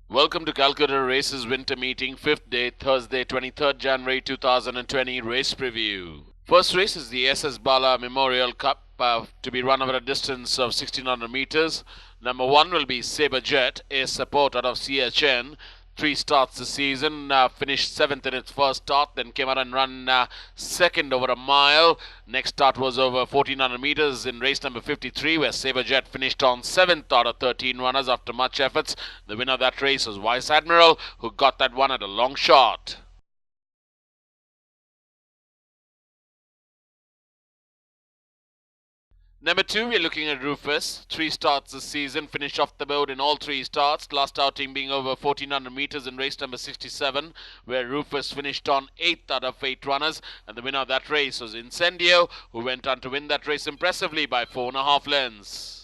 Welcome to Calcutta Races Winter Meeting, 5th day, Thursday, 23rd January 2020 race preview. First race is the SS Bala Memorial Cup to be run over a distance of 1600 meters. Number 1 will be Saber Jet, a support out of CHN. 3 starts this season, finished 7th in its first start, then came out and run 2nd over a mile. Next start was over 1400 meters in race number 53, where Saberjet finished on 7th out of 13 runners after much efforts. The winner of that race was Vice Admiral, who got that one at a long shot. Number 2, we're looking at RUFUS. 3 starts this season, finished off the board in all 3 starts. Last outing being over 1400 meters in race number 67, where RUFUS finished on 8th out of 8 runners. And the winner of that race was Incendio, who went on to win that race impressively by 4.5 lengths.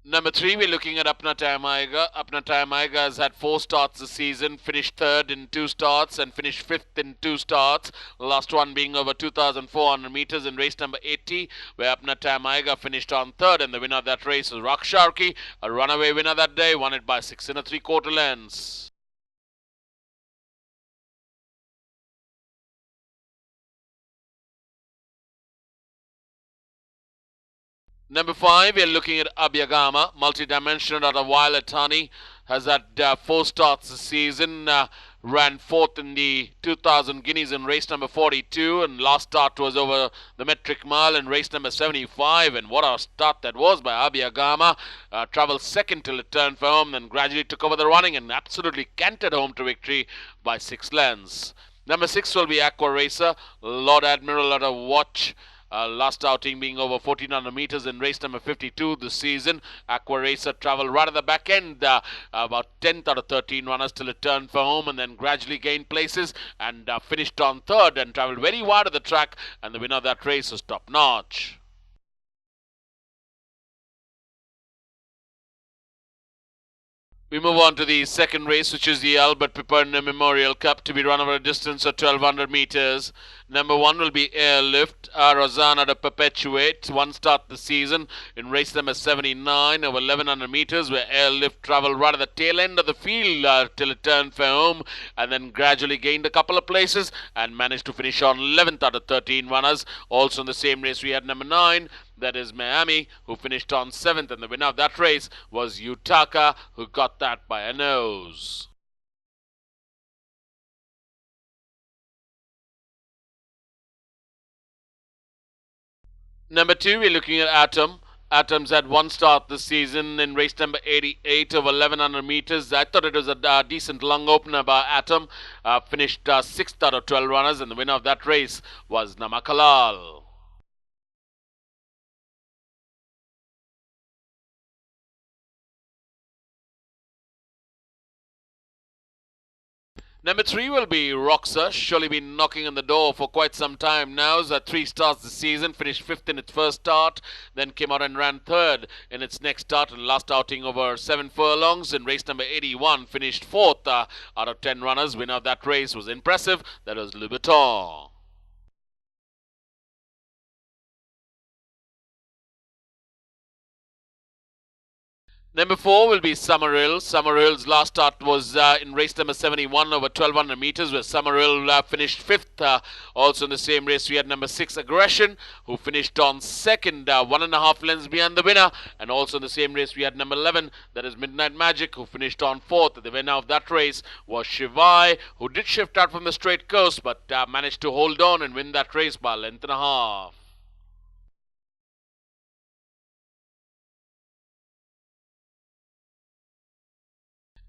Number 3, we're looking at Apna Maiga. Apna Maiga has had 4 starts this season, finished 3rd in 2 starts and finished 5th in 2 starts. The last one being over 2,400 meters in race number 80, where Apna Maiga finished on 3rd, and the winner of that race was Raksharki, a runaway winner that day, won it by 6 3/4 lengths. Number 5, we're looking at Abhyagama, multi-dimensional out of Violet Honey, has had 4 starts this season, ran 4th in the 2000 Guineas in race number 42, and last start was over the metric mile in race number 75, and what a start that was by Abhyagama. Travelled 2nd till it turned for home, then gradually took over the running and absolutely cantered home to victory by 6 lengths. Number 6 will be AQUARACER, Lord Admiral out of Watch. Last outing being over 1400 meters in race number 52 this season. AQUARACER travelled right at the back end, about 10th out of 13 runners till it turned for home, and then gradually gained places and finished on 3rd and travelled very wide of the track, and the winner of that race was top notch. We move on to the second race, which is the Albert Piperno Memorial Cup, to be run over a distance of 1200 meters. Number 1 will be Airlift, Rosanna to Perpetuate. 1 start this season in race number 79 over 1100 meters, where Airlift travelled right at the tail end of the field till it turned for home, and then gradually gained a couple of places and managed to finish on 11th out of 13 runners. Also in the same race we had number 9, that is Miami, who finished on 7th, and the winner of that race was Utaka, who got that by a nose. Number 2, we're looking at Atom. Atom's had 1 start this season in race number 88 over 1100 meters. I thought it was a decent lung opener by Atom. Finished 6th out of 12 runners, and the winner of that race was Namakalal. Number 3 will be Roxa, surely been knocking on the door for quite some time now. It's 3 starts this season, finished 5th in its first start, then came out and ran 3rd in its next start, and last outing over 7 furlongs in race number 81, finished 4th out of 10 runners. Winner of that race was impressive, that was Louboutin. Number 4 will be Summerhill. Summerhill's last start was in race number 71 over 1200 meters, where Summerhill finished 5th. Also in the same race, we had number 6 Aggression, who finished on 2nd, 1.5 lengths behind the winner. And also in the same race, we had number 11, that is Midnight Magic, who finished on 4th. The winner of that race was Shivai, who did shift out from the straight course, but managed to hold on and win that race by a length and a half.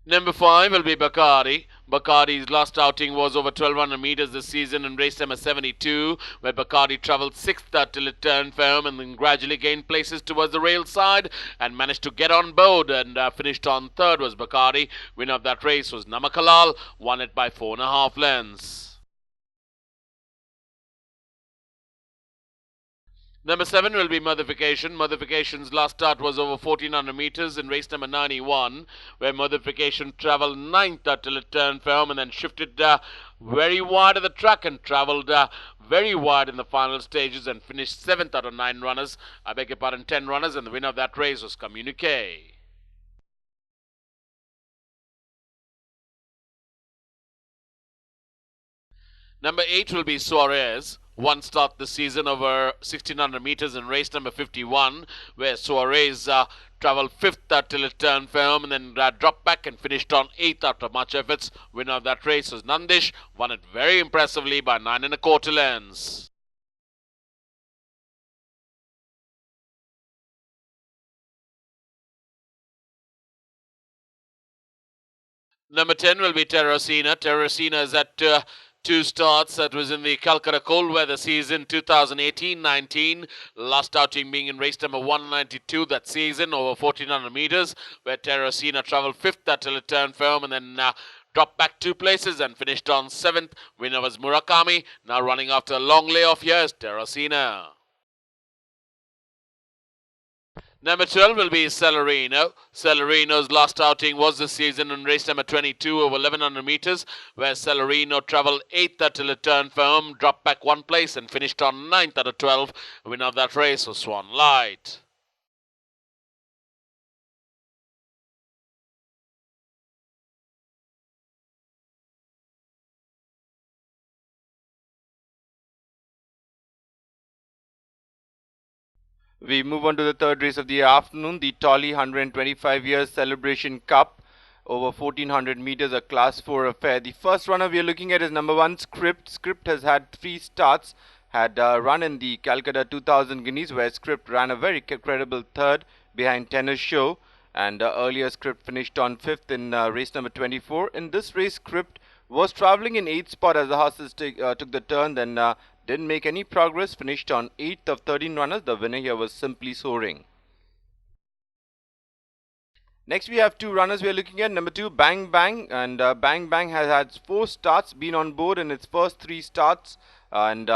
Number 5 will be Bacardi. Bacardi's last outing was over 1200 meters this season in race number 72, where Bacardi travelled 6th till it turned for home, and then gradually gained places towards the rail side and managed to get on board, and finished on 3rd was Bacardi. Winner of that race was Namakalal, won it by 4.5 lengths. Number 7 will be Modification. Modification's last start was over 1400 meters in race number 91, where Modification travelled 9th till it turned for home, and then shifted very wide of the track and travelled very wide in the final stages and finished 7th out of 9 runners. I beg your pardon, 10 runners, and the winner of that race was Communique. Number 8 will be Suarez. One start this season over 1600 meters in race number 51, where Suarez travelled 5th till it turned firm and then dropped back and finished on 8th after much efforts. Winner of that race was Nandish, won it very impressively by 9 1/4 lengths. Number 10 will be Terracina. Terracina is at 2 starts. That was in the Calcutta cold weather season 2018-19. Last outing being in race number 192 that season over 1400 meters, where Terracina travelled 5th till it turned firm and then dropped back 2 places and finished on 7th. Winner was Murakami. Now running after a long layoff here is Terracina. Number 12 will be Celerino. Celerino's last outing was this season in race number 22 over 1100 meters, where Celerino travelled 8th till it turned firm, dropped back 1 place and finished on 9th out of 12. The winner of that race was Swan Light. We move on to the third race of the afternoon, the Tolly 125 Years Celebration Cup over 1400 meters, a class 4 affair. The first runner we are looking at is number 1, Script. Script has had 3 starts, had run in the Calcutta 2000 Guineas, where Script ran a very credible third behind Tennis Show, and earlier Script finished on 5th in race number 24. In this race, Script was travelling in 8th spot as the horses took the turn, then didn't make any progress, finished on 8th of 13 runners. The winner here was Simply Soaring. Next we have 2 runners we are looking at. Number 2, Bang Bang, and Bang Bang has had 4 starts, been on board in its first 3 starts, and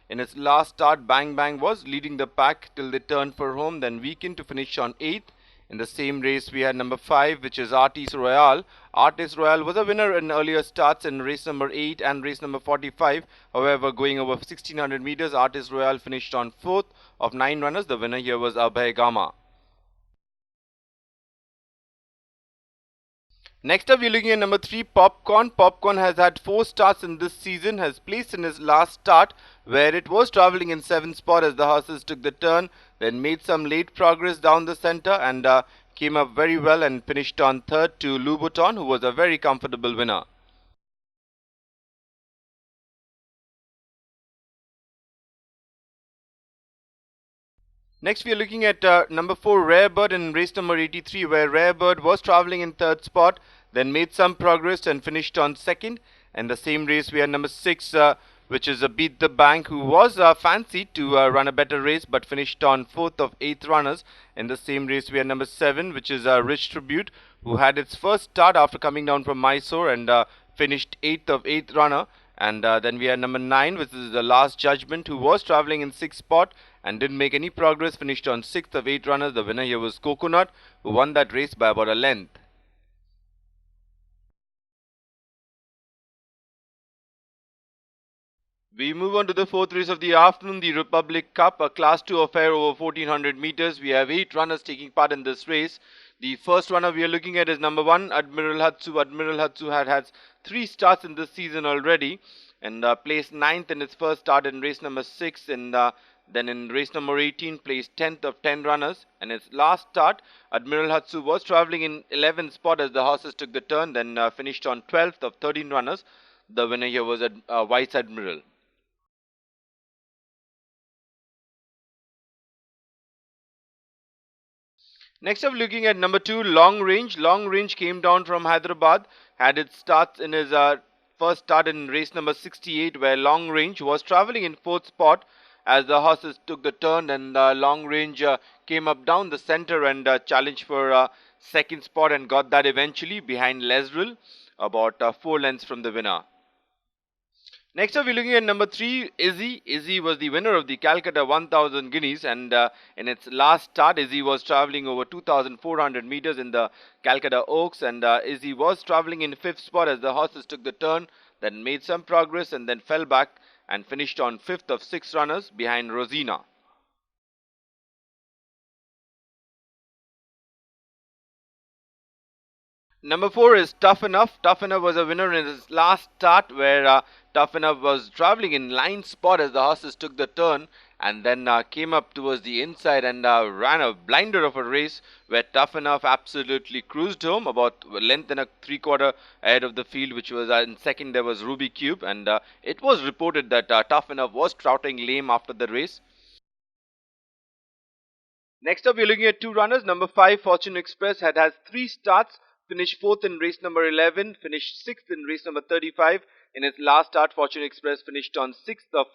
in its last start Bang Bang was leading the pack till they turned for home, then weakened to finish on 8th. In the same race we had number 5, which is Artiste Royale. Artiste Royale was a winner in earlier starts in race number 8 and race number 45. However, going over 1600 meters, Artiste Royale finished on 4th of 9 runners. The winner here was Abhay Gama. Next up, we're looking at number 3, Popcorn. Popcorn has had 4 starts in this season, has placed in his last start, where it was travelling in 7th spot as the horses took the turn, then made some late progress down the centre and came up very well and finished on 3rd to Louboutin, who was a very comfortable winner. Next we are looking at number 4, Rare Bird in race number 83, where Rare Bird was travelling in 3rd spot, then made some progress and finished on 2nd. And the same race we had number 6, which is Beat the Bank, who was fancied to run a better race but finished on 4th of 8 runners. In the same race we had number 7, which is Rich Tribute, who had its first start after coming down from Mysore and finished 8th of 8th runner. And then we had number 9, which is The Last Judgment, who was travelling in 6th spot and didn't make any progress, finished on 6th of 8 runners. The winner here was Coconut, who won that race by about a length. We move on to the 4th race of the afternoon, the Republic Cup, a class 2 affair over 1400 meters. We have 8 runners taking part in this race. The first runner we are looking at is number 1, Admiral Hatsu. Admiral Hatsu had 3 starts in this season already and placed 9th in its first start in race number 6, and then in race number 18 placed 10th of 10 runners. And its last start, Admiral Hatsu was travelling in 11th spot as the horses took the turn, then finished on 12th of 13 runners. The winner here was Vice Admiral. Next up, looking at number 2, Long Range. Long Range came down from Hyderabad, had its starts in his first start in race number 68, where Long Range was travelling in 4th spot as the horses took the turn, and Long Range came up down the centre and challenged for 2nd spot and got that eventually behind Lesril, about 4 lengths from the winner. Next up, we're looking at number 3, Izzy. Izzy was the winner of the Calcutta 1000 Guineas, and in its last start, Izzy was travelling over 2400 meters in the Calcutta Oaks, and Izzy was travelling in 5th spot as the horses took the turn. then made some progress and then fell back and finished on 5th of 6 runners behind Rosina. Number 4 is Tough Enough. Tough Enough was a winner in his last start, where Tough Enough was travelling in line spot as the horses took the turn, and then came up towards the inside and ran a blinder of a race where Tough Enough absolutely cruised home, about a length and a 3/4 ahead of the field, which was in second there was Ruby Cube, and it was reported that Tough Enough was trotting lame after the race. Next up, we're looking at 2 runners. Number 5, Fortune Express, has 3 starts, finished 4th in race number 11, finished 6th in race number 35. In its last start, Fortune Express finished on 6th of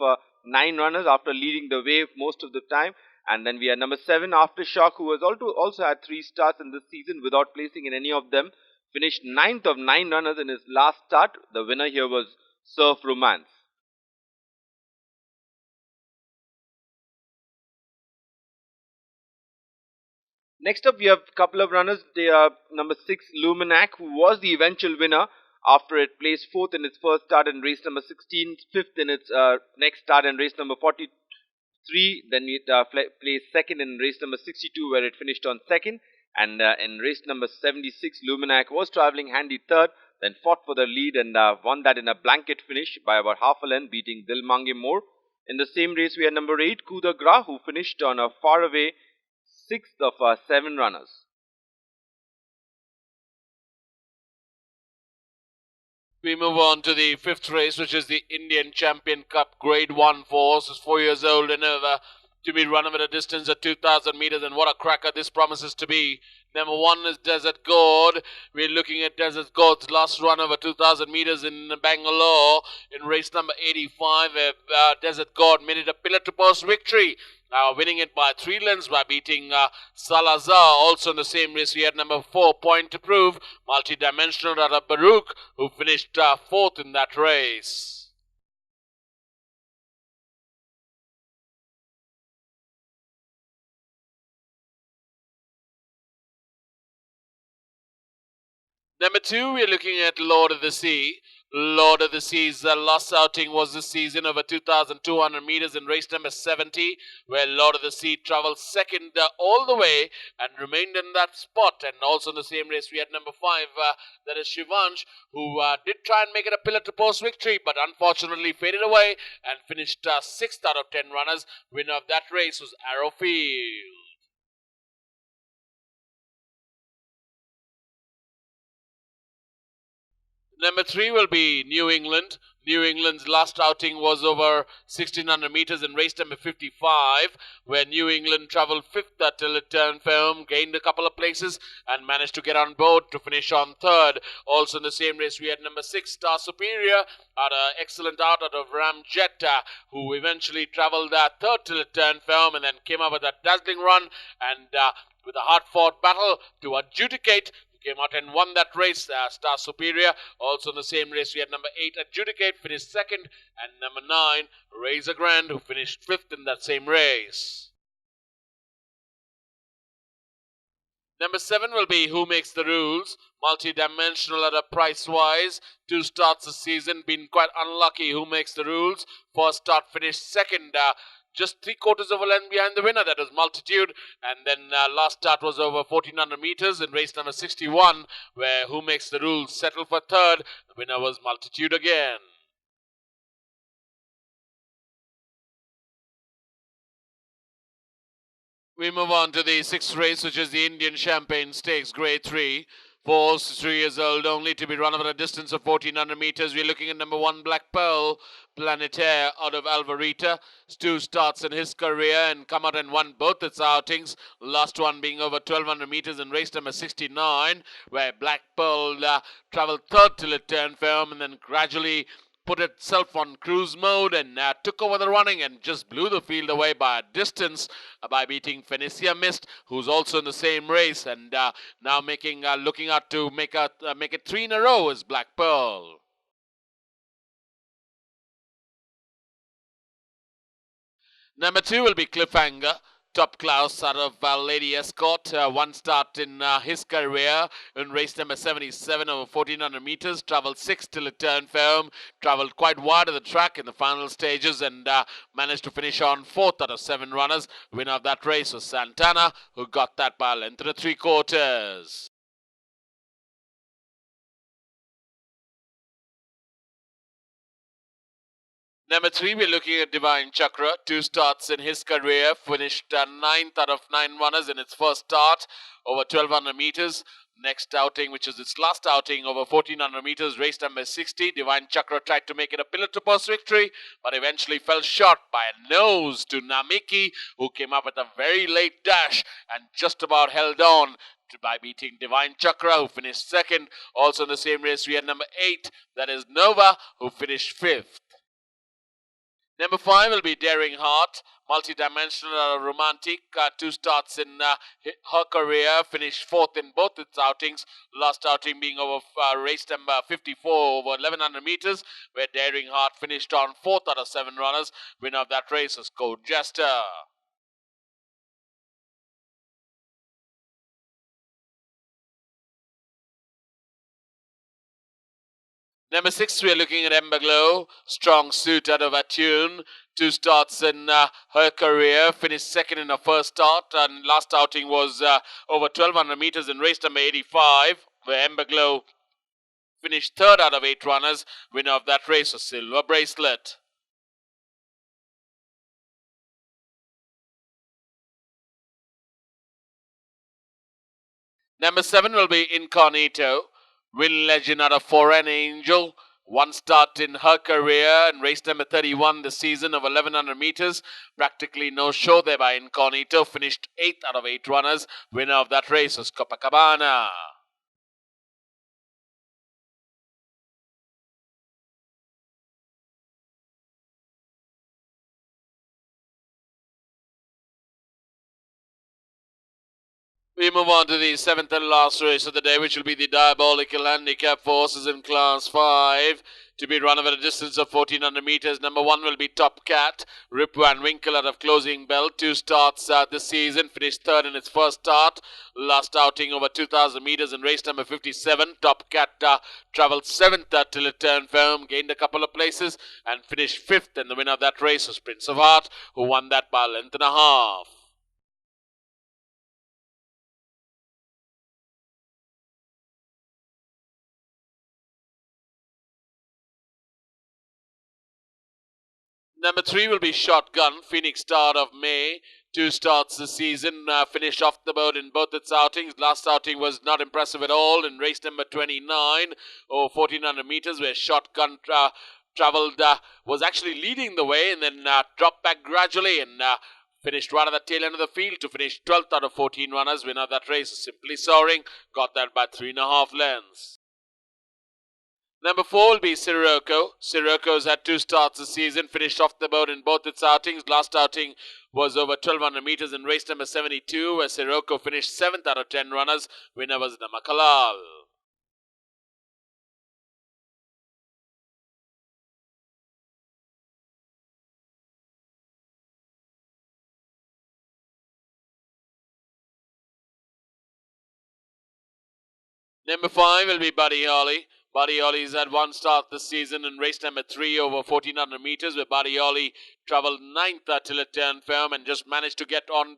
9 runners after leading the way most of the time. And then we had number 7, Aftershock, who has also had 3 starts in this season without placing in any of them. Finished 9th of 9 runners in his last start. The winner here was Surf Romance. Next up, we have a couple of runners. They are number 6, Luminac, who was the eventual winner after it placed 4th in its first start in race number 16, 5th in its next start in race number 43. Then it placed 2nd in race number 62, where it finished on 2nd. And in race number 76, Luminac was travelling handy 3rd, then fought for the lead and won that in a blanket finish by about half a length, beating Dil Mange More. In the same race, we had number 8, Coup de Gras, who finished on a far away 6th of 7 runners. We move on to the 5th race, which is the Indian Champion Cup Grade 1 for horses 4 years old and over, to be run over a distance of 2,000 meters, and what a cracker this promises to be. Number 1 is Desert God. We're looking at Desert God's last run over 2,000 meters in Bangalore in race number 85. Desert God made it a pillar-to-post victory, winning it by 3 lengths by beating Salazar. Also in the same race, we had number 4, Point to Prove, multi-dimensional out of Baruch, who finished 4th in that race. Number 2, we're looking at Lord of the Sea. Lord of the Sea's last outing was this season over 2,200 meters in race number 70, where Lord of the Sea travelled second all the way and remained in that spot. And also in the same race, we had number 5, that is Shivansh, who did try and make it a pillar-to-post victory, but unfortunately faded away and finished 6th out of 10 runners. Winner of that race was Arrowfield. Number 3 will be New England. New England's last outing was over 1,600 meters in race number 55, where New England travelled 5th till it turned for home, gained a couple of places, and managed to get on board to finish on 3rd. Also in the same race, we had number 6, Star Superior, had an excellent out of Ramjet, who eventually travelled 3rd till it turned for home, and then came up with a dazzling run, and with a hard-fought battle to adjudicate, came out and won that race, Star Superior. Also in the same race, we had number 8, Adjudicate, finished 2nd, and number 9, Razor Grand, who finished 5th in that same race. Number 7 will be Who Makes the Rules, multi-dimensional at a price-wise. 2 starts this season, been quite unlucky. Who Makes the Rules, first start finished 2nd, just 3/4 of a length behind the winner, that was Multitude. And then last start was over 1,400 meters in race number 61, where Who Makes the Rules settled for 3rd. The winner was Multitude again. We move on to the 6th race, which is the Indian Champagne Stakes Grade 3. 4 horses 3 years old, only to be run over a distance of 1,400 meters. We're looking at number 1, Black Pearl, Planetaire out of Alvarita. 2 starts in his career and come out and won both its outings. Last one being over 1,200 meters in race number 69, where Black Pearl travelled 3rd till it turned firm and then gradually put itself on cruise mode and took over the running and just blew the field away by a distance by beating Phoenicia Mist, who's also in the same race, and now looking out to make it 3 in a row is Black Pearl. Number 2 will be Cliffhanger. top class out of Lady Escort. One start in his career in race number 77 over 1400 meters. Traveled 6 till it turned firm. Traveled quite wide of the track in the final stages and managed to finish on 4th out of 7 runners. Winner of that race was Santana, who got that by a length and 3/4. Number 3, we're looking at Divine Chakra. 2 starts in his career. Finished 9th out of 9 runners in its first start over 1200 meters. Next outing, which is its last outing over 1400 meters, race number 60. Divine Chakra tried to make it a pillar to post victory, but eventually fell short by a nose to Namiki, who came up with a very late dash and just about held on by beating Divine Chakra, who finished 2nd. Also in the same race, we had number 8, that is Nova, who finished 5th. Number 5 will be Daring Heart, multi-dimensional romantic. 2 starts in her career, finished 4th in both its outings. Last outing being over race number 54 over 1100 meters, where Daring Heart finished on 4th out of 7 runners. Winner of that race was Code Jester. Number 6, we are looking at Ember Glow, strong suit out of Attune. 2 starts in her career, finished 2nd in her first start, and last outing was over 1200 meters in race number 85, where Ember Glow finished 3rd out of 8 runners. Winner of that race was Silver Bracelet. Number 7 will be Incognito, win legend out of Foreign Angel. 1 start in her career and race number 31 this season of 1100 meters. Practically no show there by Incognito. Finished 8th out of 8 runners. Winner of that race was Copacabana. We move on to the 7th and last race of the day, which will be the Diabolical Handicap Forces in Class 5. To be run over a distance of 1400 meters. Number 1 will be Top Cat, Rip Van Winkle out of Closing Bell. 2 starts this season, finished 3rd in its first start. Last outing over 2000 meters in race number 57. Top Cat travelled 7th till it turned firm, gained a couple of places and finished 5th. And the winner of that race was Prince of Heart, who won that by a length and a half. Number 3 will be Shotgun, Phoenix Star of May. 2 starts this season, finished off the board in both its outings. Last outing was not impressive at all in race number 29 or 1400 meters, where Shotgun travelled, was actually leading the way and then dropped back gradually and finished right at the tail end of the field to finish 12th out of 14 runners. Winner of that race is Simply Soaring, got that by 3.5 lengths. Number 4 will be Sirocco. Sirocco's had 2 starts this season, finished off the board in both its outings. Last outing was over 1200 meters in race number 72, where Sirocco finished 7th out of 10 runners. Winner was Namakalal. Number 5 will be Buddy Holly. Buddy Holly's had 1 start this season in race number 3 over 1400 meters, where Buddy Holly travelled 9th till it turned firm and just managed to get on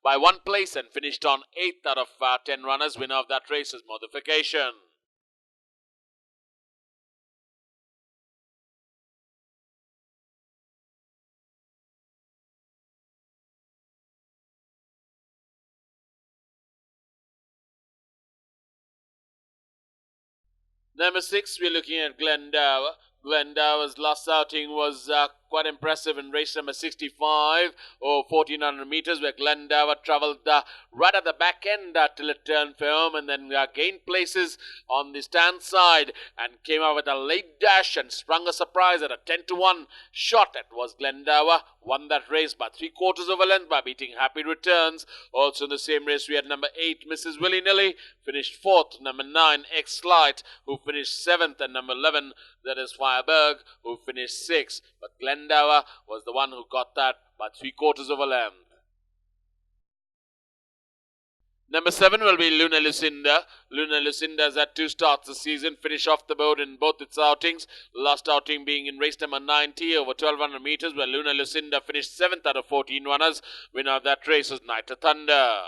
by 1 place and finished on 8th out of 10 runners. Winner of that race is Modification. Number 6, we're looking at Glendower. Glendower's last outing was quite impressive in race number 65 or 1400 meters, where Glendower travelled right at the back end till it turned firm and then gained places on the stand side and came out with a late dash and sprung a surprise at a 10-1 shot. It was Glendower, won that race by 3/4 of a length by beating Happy Returns. Also in the same race, we had number 8, Mrs. Willy Nilly, finished 4th. Number 9, X-Light, who finished 7th, and number 11, that is Fireberg, who finished 6th. But Glendower was the one who got that by 3/4 of a length. Number 7 will be Luna Lucinda. Luna Lucinda has had 2 starts this season, finished off the board in both its outings. Last outing being in race number 90 over 1200 meters, where Luna Lucinda finished 7th out of 14 runners. Winner of that race was Night of Thunder.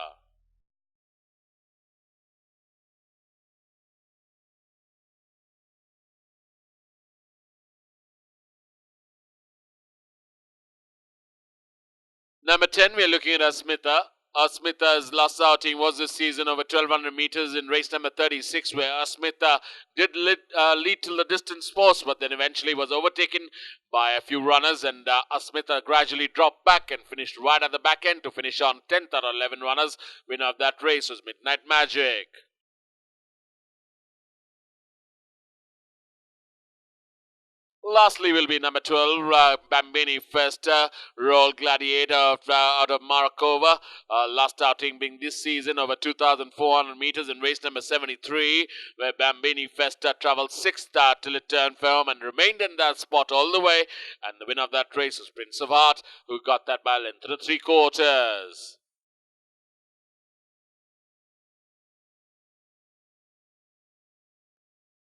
Number 10, we are looking at ASMITA. ASMITA's last outing was this season over 1200 meters in race number 36, where ASMITA did lead till the distance post, but then eventually was overtaken by a few runners, and ASMITA gradually dropped back and finished right at the back end to finish on 10th out of 11 runners. Winner of that race was Midnight Magic. Lastly will be number 12, Bambini FESTA, Royal Gladiator out of Markova. Last outing being this season over 2,400 meters in race number 73, where Bambini FESTA travelled 6th till it turned firm and remained in that spot all the way. And the winner of that race was Prince of Heart, who got that by length to the 3/4.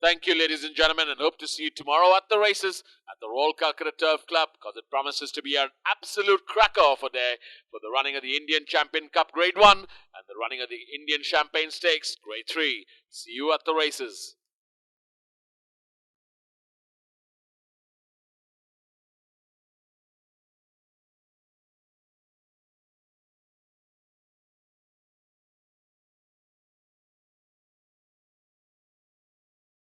Thank you, ladies and gentlemen, and hope to see you tomorrow at the races at the Royal Calcutta Turf Club, because it promises to be an absolute cracker of a day for the running of the Indian Champion Cup Grade 1 and the running of the Indian Champagne Stakes Grade 3. See you at the races.